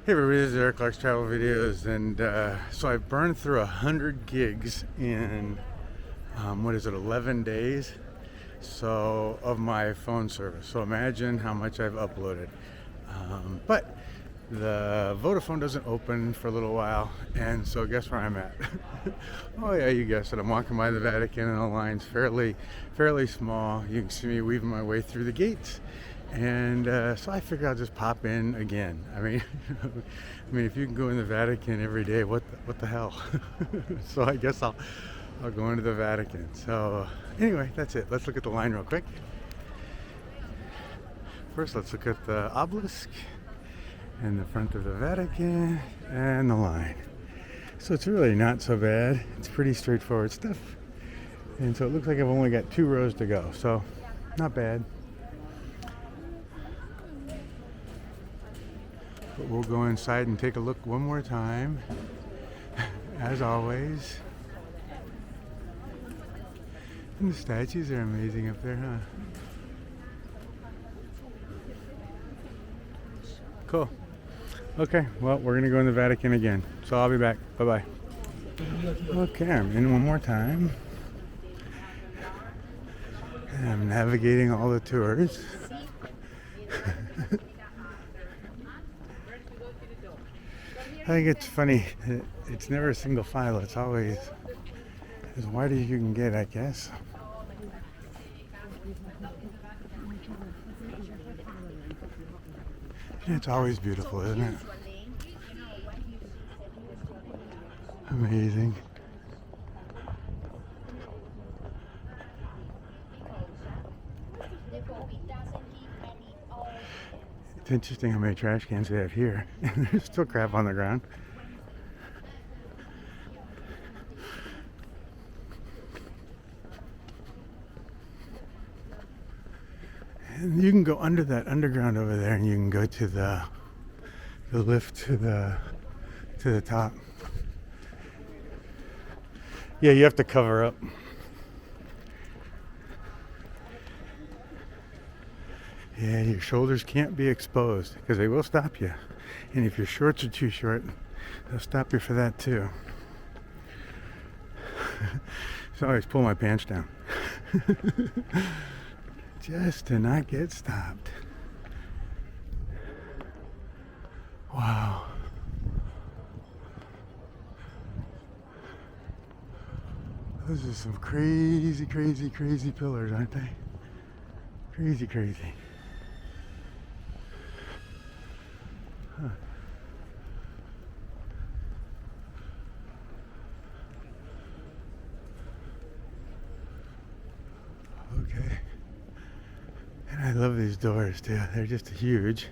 Hey everybody, this is Eric Clark's Travel Videos, and so I've burned through 100 gigs in, 11 days, so, of my phone service. So imagine how much I've uploaded. But the Vodafone doesn't open for a little while, and so guess where I'm at? Oh yeah, you guessed it. I'm walking by the Vatican, and the line's fairly small. You can see me weaving my way through the gates. And so I figured I'll just pop in again. I mean, if you can go in the Vatican every day, what the hell? So I guess I'll go into the Vatican. So anyway, that's it. Let's look at the line real quick. First, let's look at the obelisk in the front of the Vatican and the line. So it's really not so bad. It's pretty straightforward stuff. And so it looks like I've only got 2 rows to go. So not bad. But we'll go inside and take a look one more time, as always. And the statues are amazing up there, huh? Cool. Okay, well, we're gonna go in the Vatican again, so I'll be back. Bye-bye. Okay, I'm in one more time. And I'm navigating all the tours. I think it's funny. It's never a single file. It's always as wide as you can get, I guess. It's always beautiful, isn't it? Amazing. It's interesting how many trash cans they have here. There's still crap on the ground. And you can go under that underground over there, and you can go to the lift to the top. Yeah, you have to cover up. Yeah, your shoulders can't be exposed because they will stop you. And if your shorts are too short, they'll stop you for that too. So I always pull my pants down. Just to not get stopped. Wow. Those are some crazy pillars, aren't they? Crazy. Huh. Okay. And I love these doors too. They're just huge.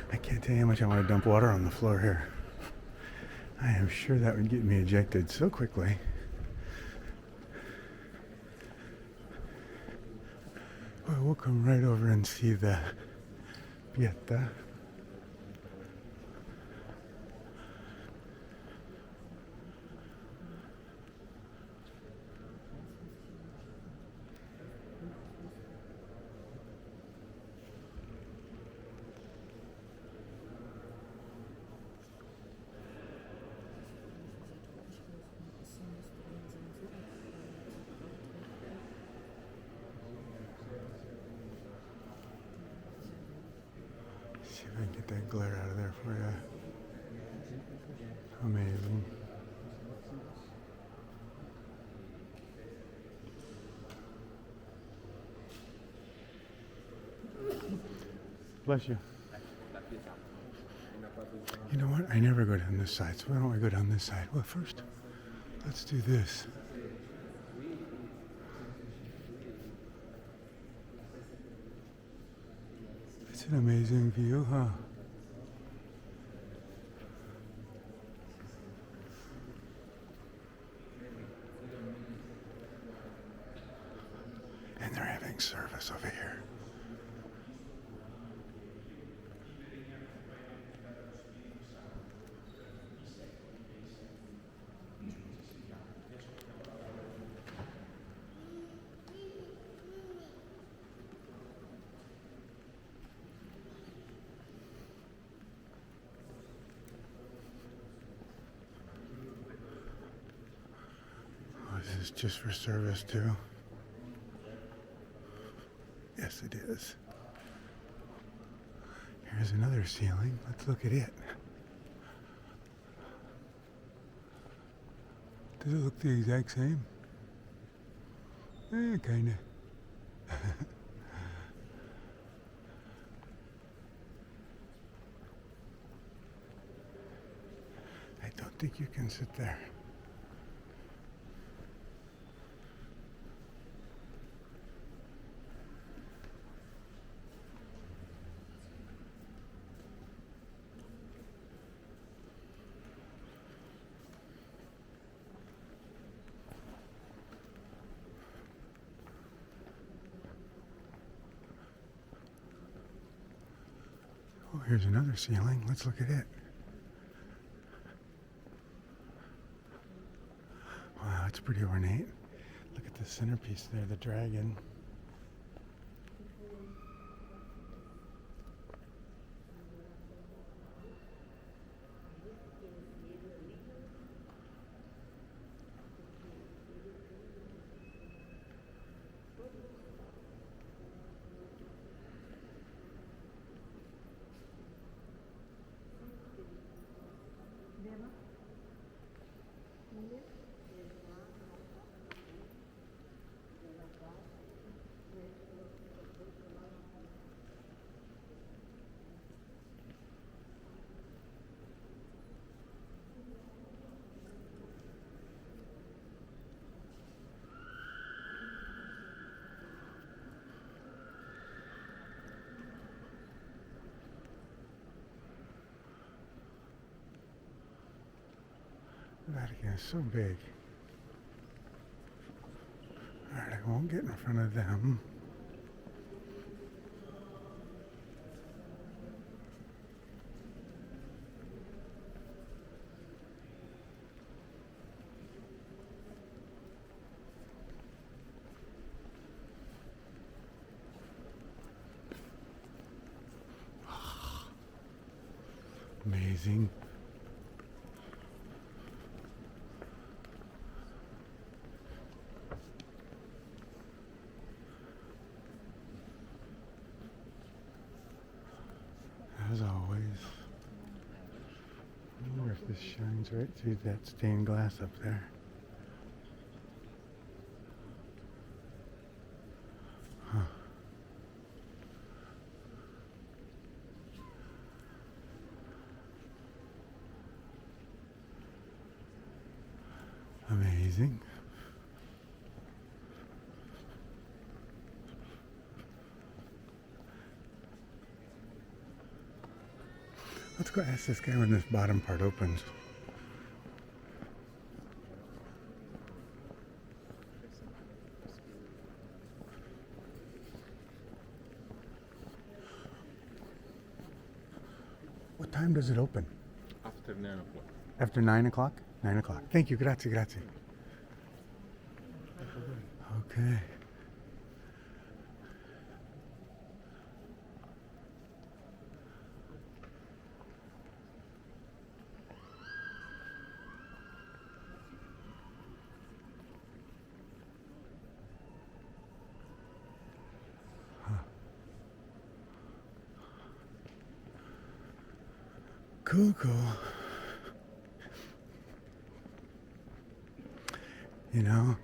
I can't tell you how much I want to dump water on the floor here. I am sure that would get me ejected so quickly. Well, we'll come right over and see the Pietro. See if I can get that glare out of there for you. Amazing. Bless you. You know what? I never go down this side, so why don't I go down this side? Well, first, let's do this. It's an amazing view, huh? And they're having service over here. is just for service too. Yes, it is. Here's another ceiling. Let's look at it. Does it look the exact same? Kinda. I don't think you can sit there. Oh, here's another ceiling. Let's look at it. Wow, it's pretty ornate. Look at the centerpiece there, the dragon. The Vatican is so big. Alright, I won't get in front of them. Amazing. As always. I wonder if this shines right through that stained glass up there. Huh. Amazing. Let's go ask this guy when this bottom part opens. What time does it open? After 9 o'clock. After 9 o'clock? 9 o'clock. Thank you. Grazie, grazie. Okay. Cool, cool. You know,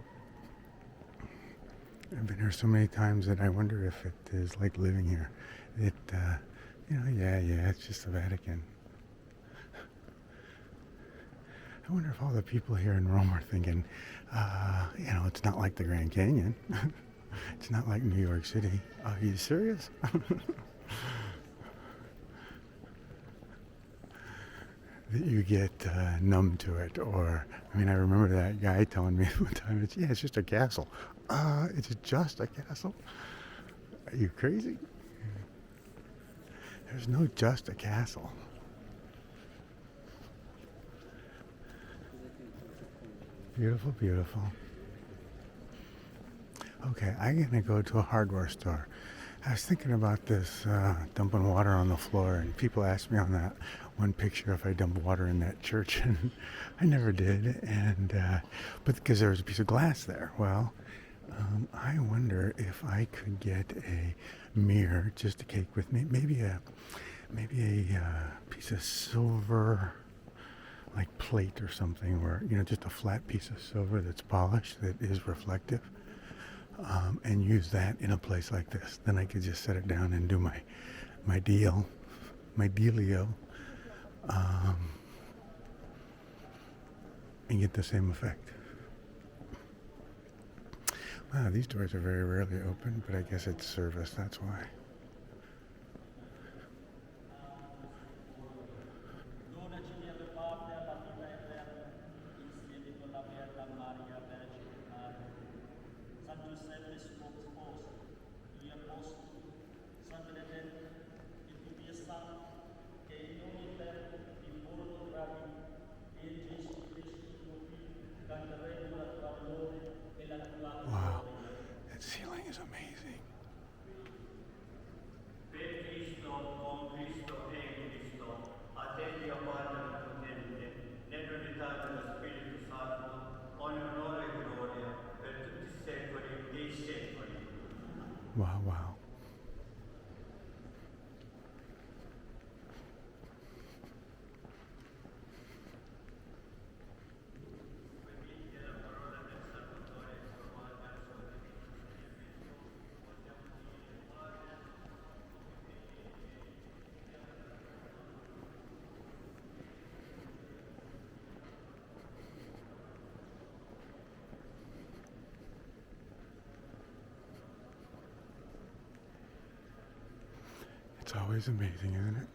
I've been here so many times that I wonder if it is like living here. It, yeah, it's just the Vatican. I wonder if all the people here in Rome are thinking, it's not like the Grand Canyon. It's not like New York City. Are you serious? That you get numb to it, or I remember that guy telling me one time, it's just a castle. It's just a castle? Are you crazy? There's no just a castle. Beautiful, beautiful. Okay, I'm gonna go to a hardware store. I was thinking about this dumping water on the floor, and people asked me on that one picture if I dumped water in that church, and I never did. And but because there was a piece of glass there, well, I wonder if I could get a mirror just to take with me, maybe a piece of silver, like plate or something, where just a flat piece of silver that's polished that is reflective. And use that in a place like this. Then I could just set it down and do my dealio, and get the same effect. Wow, these doors are very rarely open, but I guess it's service, that's why. Wow, that ceiling is amazing. Wow, wow. It's always amazing, isn't it?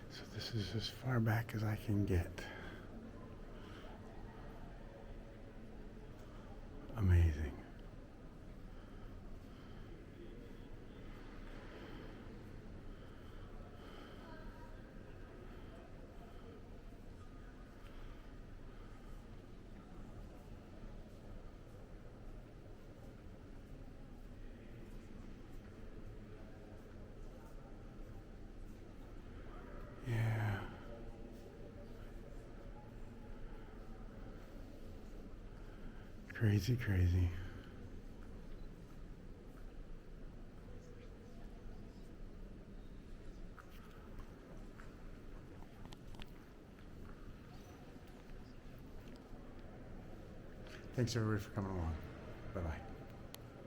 So this is as far back as I can get. Amazing. Yeah. Crazy, crazy. Thanks everybody for coming along.